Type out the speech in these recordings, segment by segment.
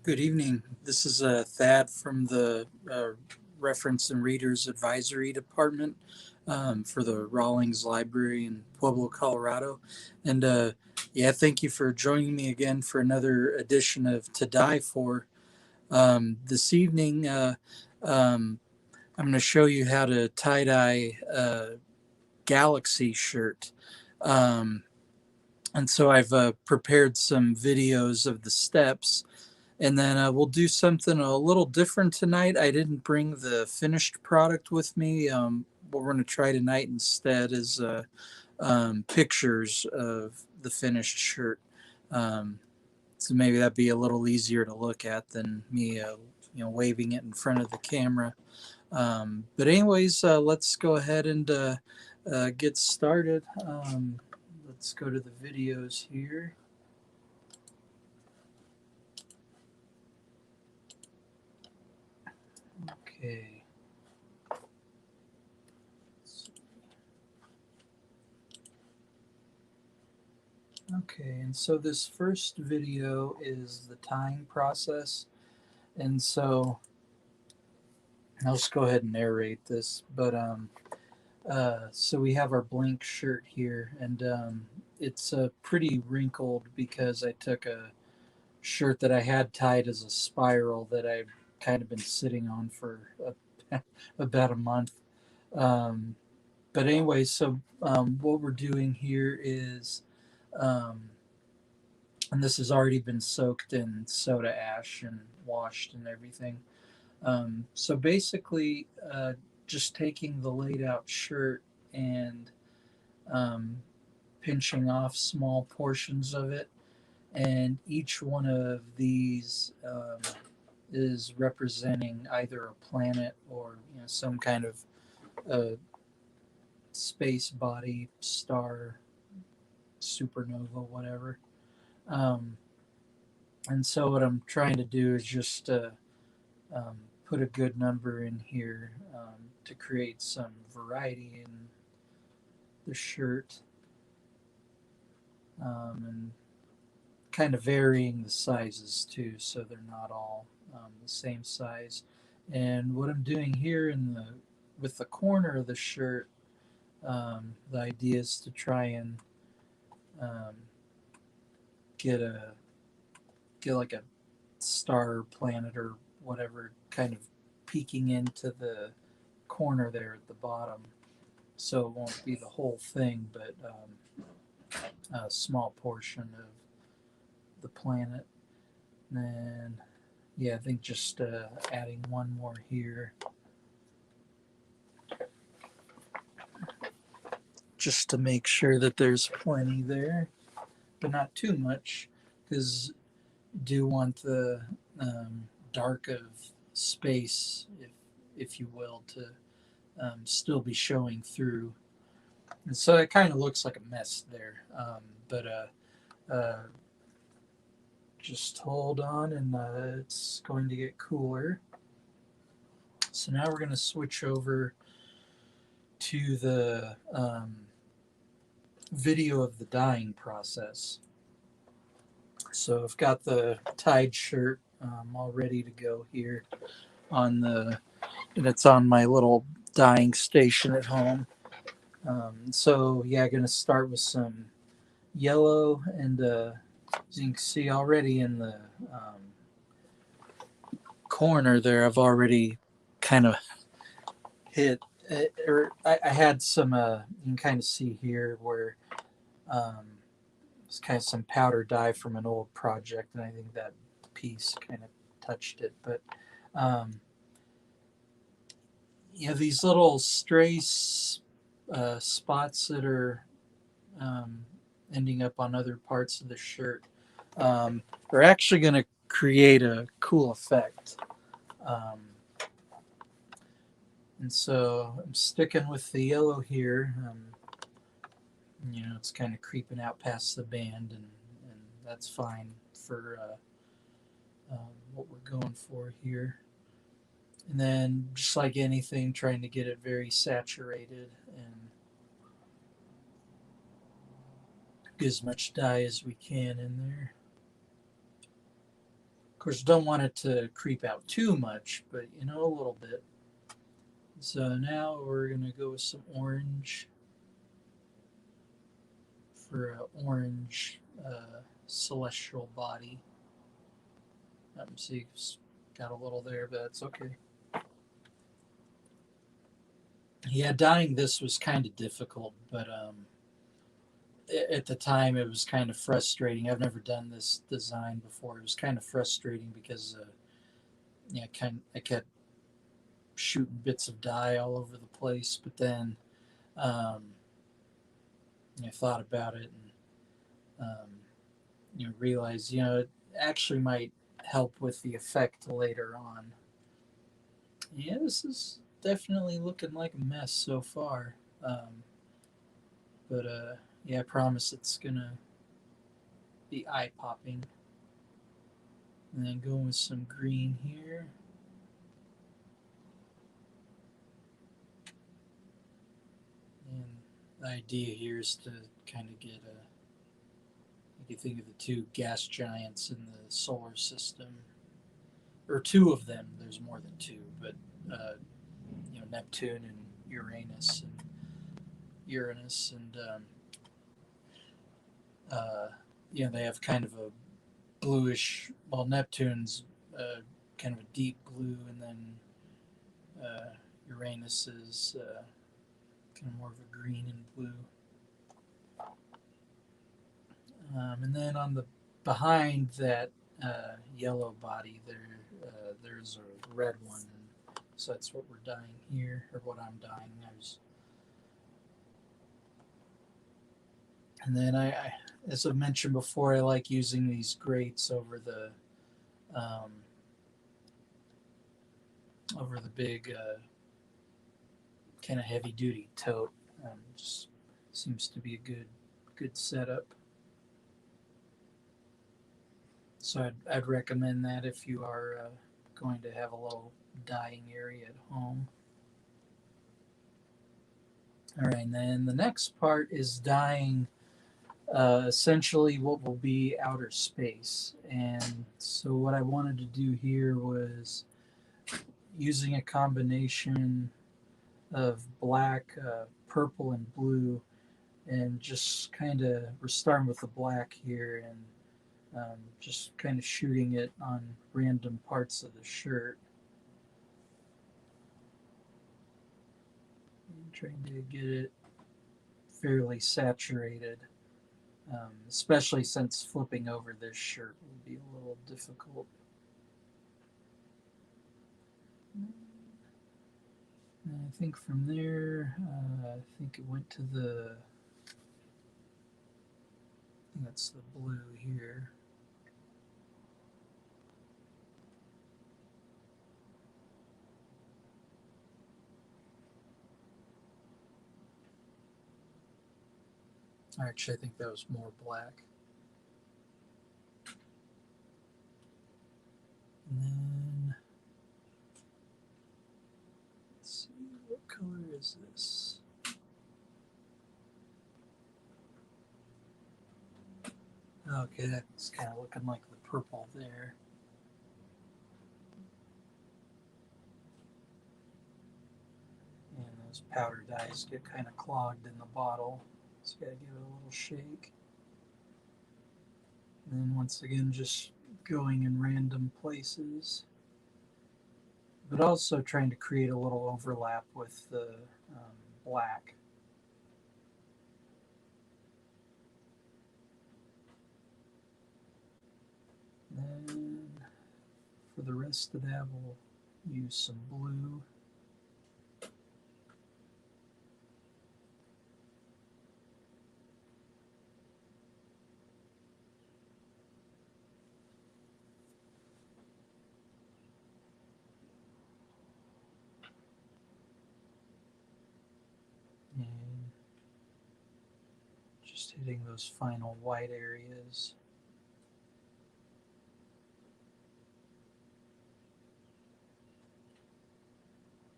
Good evening. This is Thad from the Reference and Readers Advisory Department for the Rawlings Library in Pueblo, Colorado. And yeah, thank you for joining me again for another edition of To Die For. This evening, um, I'm going to show you how to tie-dye a Galaxy shirt. Um, and so I've prepared some videos of the steps, and then we'll do something a little different tonight. I didn't bring the finished product with me. What we're going to try tonight instead is pictures of the finished shirt. Um, so maybe that'd be a little easier to look at than me, waving it in front of the camera. But anyways, let's go ahead and get started. Let's go to the videos here. Okay. Okay, and so this first video is the tying process. And so I'll just go ahead and narrate this. But so we have our blank shirt here, and it's pretty wrinkled because I took a shirt that I had tied as a spiral that I've kind of been sitting on for about a month. Um, but anyway, so what we're doing here is, and this has already been soaked in soda ash and washed and everything. So basically, just taking the laid out shirt and um, pinching off small portions of it, and each one of these is representing either a planet or some kind of space body, star, supernova, whatever. Um, and so what I'm trying to do is just put a good number in here to create some variety in the shirt, and kind of varying the sizes too, so they're not all the same size. And what I'm doing here in the with the corner of the shirt, the idea is to try and um, get a get like a star, planet, or whatever kind of peeking into the corner there at the bottom, so it won't be the whole thing, but a small portion of the planet. And then, yeah, I think just adding one more here, just to make sure that there's plenty there, but not too much, because you do want the dark of space, if you will, to still be showing through. And so it kind of looks like a mess there, but just hold on, and it's going to get cooler. So now we're going to switch over to the video of the dyeing process. So I've got the tied shirt all ready to go here and it's on my little dyeing station at home. So yeah, I'm gonna start with some yellow, and as you can see already in the corner there, I've already kind of hit, or I had some. You can kind of see here where it's kind of some powder dye from an old project, and I think that piece kind of touched it. But um, these little stray spots that are um, ending up on other parts of the shirt are actually going to create a cool effect. Um, and so I'm sticking with the yellow here. It's kind of creeping out past the band, and that's fine for what we're going for here. And then, just like anything, trying to get it very saturated and get as much dye as we can in there. Of course, don't want it to creep out too much, but a little bit. So now we're going to go with some orange for an orange celestial body. See, got a little there, but that's okay. Yeah, dyeing this was kind of difficult, but at the time it was kind of frustrating. I've never done this design before. It was kind of frustrating because I kept shooting bits of dye all over the place. But then um, I thought about it and realized it actually might help with the effect later on. Yeah, this is definitely looking like a mess so far. Um, but yeah, I promise it's gonna be eye popping. And then going with some green here. And the idea here is to kind of get you can think of the two gas giants in the solar system, or two of them. There's more than two, but Neptune and Uranus, and they have kind of a bluish. Well, Neptune's kind of a deep blue, and then Uranus is kind of more of a green and blue. And then on the behind that yellow body there's a red one, and so that's what we're dyeing here, or what I'm dyeing. And then as I mentioned before, I like using these grates um, over the big kind of heavy duty tote. Just seems to be a good setup. So I'd recommend that if you are going to have a little dyeing area at home. All right, and then the next part is dyeing essentially what will be outer space. And so what I wanted to do here was using a combination of black, purple, and blue, and just kind of, we're starting with the black here, and just kind of shooting it on random parts of the shirt. And trying to get it fairly saturated, especially since flipping over this shirt will be a little difficult. And I think from there, I think it went to that's the blue here. Actually, I think that was more black. And then, let's see, what color is this? Okay, that's kind of looking like the purple there. And those powder dyes get kind of clogged in the bottle, so you gotta give it a little shake. And then once again, just going in random places, but also trying to create a little overlap with the black. Then for the rest of that, we'll use some blue. And just hitting those final white areas.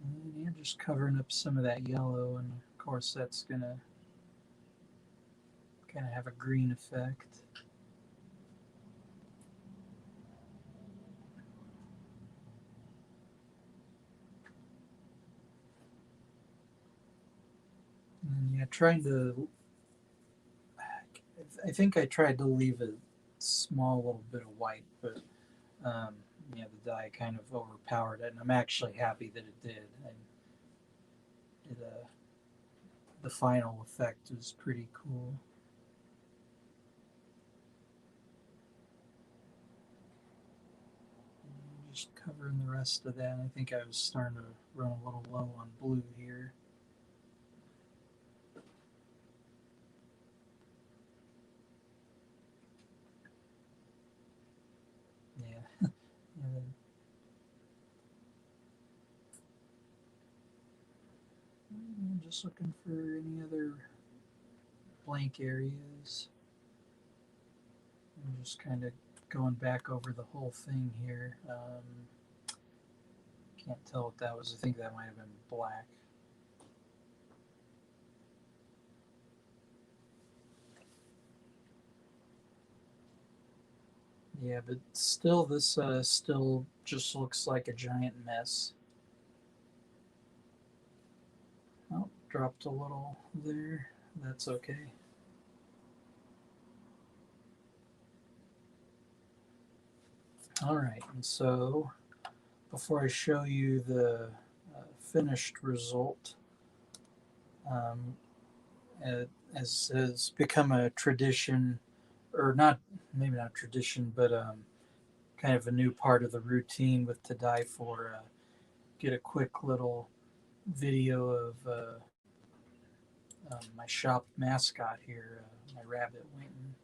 And yeah, just covering up some of that yellow, and of course that's gonna kind of have a green effect. trying to, I think I tried to leave a small little bit of white, but yeah, the dye kind of overpowered it, and I'm actually happy that it did. And it, the final effect is pretty cool. Just covering the rest of that. I think I was starting to run a little low on blue here. Yeah. And I'm just looking for any other blank areas. I'm just kind of going back over the whole thing here. Can't tell what that was. I think that might have been black. Yeah, but still, this still just looks like a giant mess. Oh, dropped a little there. That's okay. All right, and so before I show you the finished result, um, as has become a tradition, or not, maybe not tradition, but kind of a new part of the routine with To Die For, get a quick little video of my shop mascot here, my rabbit Winton.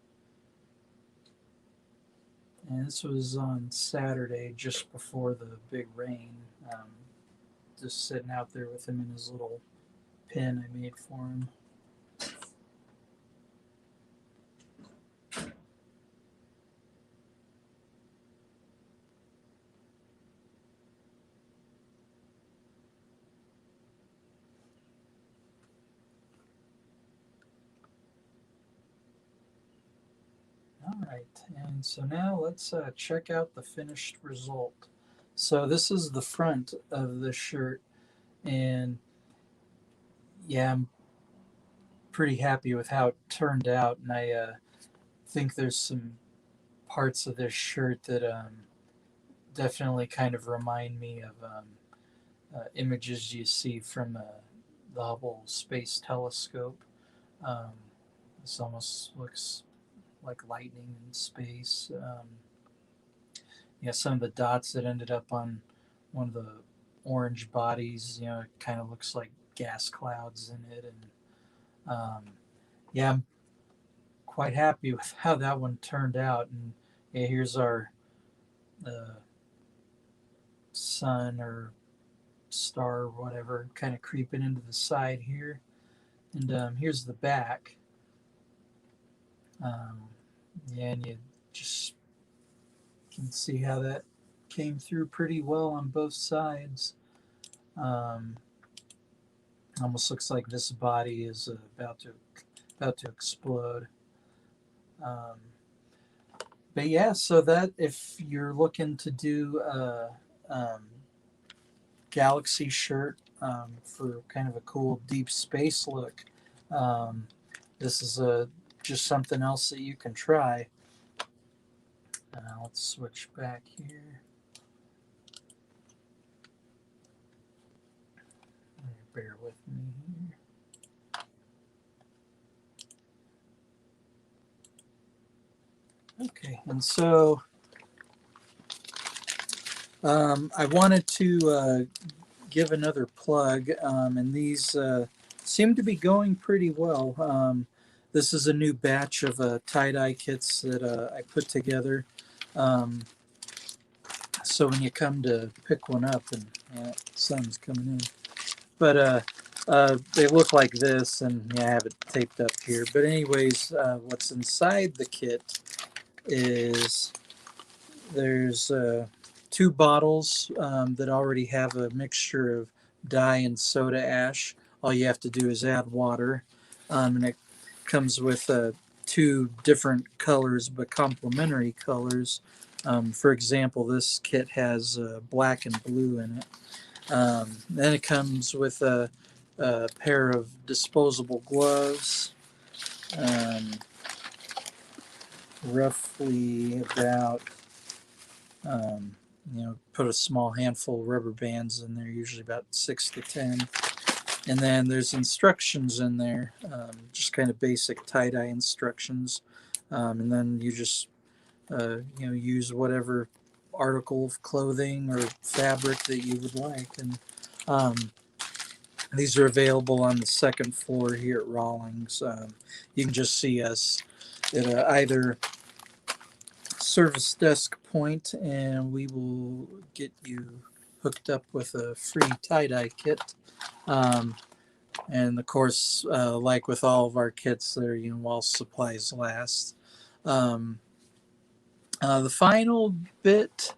And this was on Saturday, just before the big rain. Just sitting out there with him in his little pen I made for him. All right, and so now let's check out the finished result. So this is the front of the shirt, and yeah, I'm pretty happy with how it turned out, and I think there's some parts of this shirt that definitely kind of remind me of images you see from the Hubble Space Telescope. Um, this almost looks like lightning in space. Yeah, some of the dots that ended up on one of the orange bodies, it kind of looks like gas clouds in it. And yeah, I'm quite happy with how that one turned out. And yeah, here's our sun or star or whatever kind of creeping into the side here. And here's the back. Um, yeah, and you just can see how that came through pretty well on both sides. Um, Almost looks like this body is about to explode. Um, but yeah, so that if you're looking to do a galaxy shirt for kind of a cool deep space look, um, this is just something else that you can try. Let's switch back here. Bear with me here. Okay, and so I wanted to give another plug, and these seem to be going pretty well. This is a new batch of tie-dye kits that I put together. So when you come to pick one up, and sun's coming in, but they look like this, and yeah, I have it taped up here. But anyways, what's inside the kit is there's two bottles that already have a mixture of dye and soda ash. All you have to do is add water, and it comes with two different colors but complementary colors. For example, this kit has black and blue in it. Then it comes with a pair of disposable gloves, um, roughly about, put a small handful of rubber bands in there, usually about 6 to 10. And then there's instructions in there, just kind of basic tie-dye instructions. And then you just, use whatever article of clothing or fabric that you would like. And um, these are available on the second floor here at Rawlings. You can just see us at either service desk point, and we will get you hooked up with a free tie-dye kit. Um, and of course, like with all of our kits, they're while supplies last. Um, the final bit,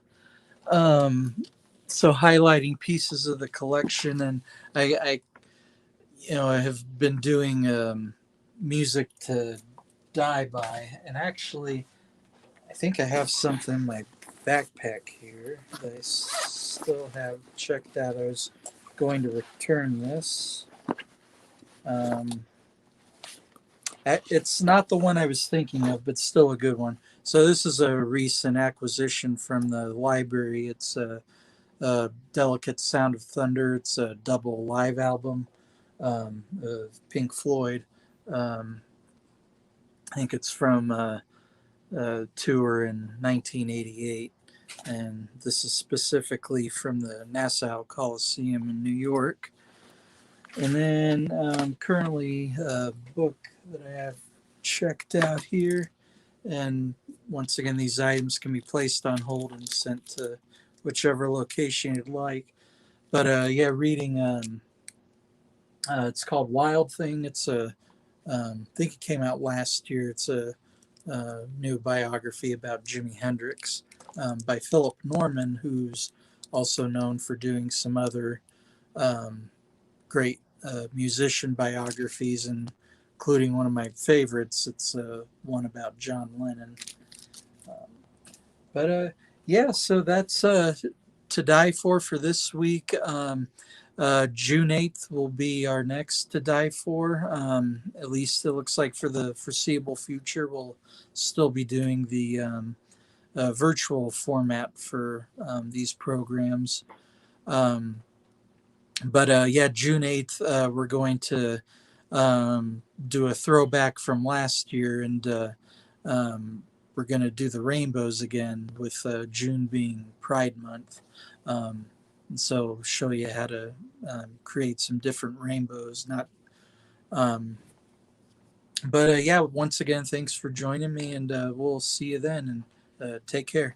um, so highlighting pieces of the collection, and I have been doing music to die by, and actually, I think I have something in my backpack here that I still have checked out. I was going to return this. Um, it's not the one I was thinking of, but still a good one. So this is a recent acquisition from the library. It's a Delicate Sound of Thunder. It's a double live album of Pink Floyd. Um, I think it's from a tour in 1988, and this is specifically from the Nassau Coliseum in New York. And then currently a book that I have checked out here. And once again, these items can be placed on hold and sent to whichever location you'd like. But yeah, reading, it's called Wild Thing. It's I think it came out last year. It's a new biography about Jimi Hendrix by Philip Norman, who's also known for doing some other um, great musician biographies, and including one of my favorites. It's one about John Lennon. Um, but yeah, so that's to die for this week. June 8th will be our next to die for. At least it looks like for the foreseeable future, we'll still be doing the virtual format for these programs. Um, but yeah, June 8th, we're going to do a throwback from last year, and we're going to do the rainbows again, with June being Pride Month. And so show you how to create some different rainbows. Not, um, but yeah, once again, thanks for joining me, and we'll see you then. And take care.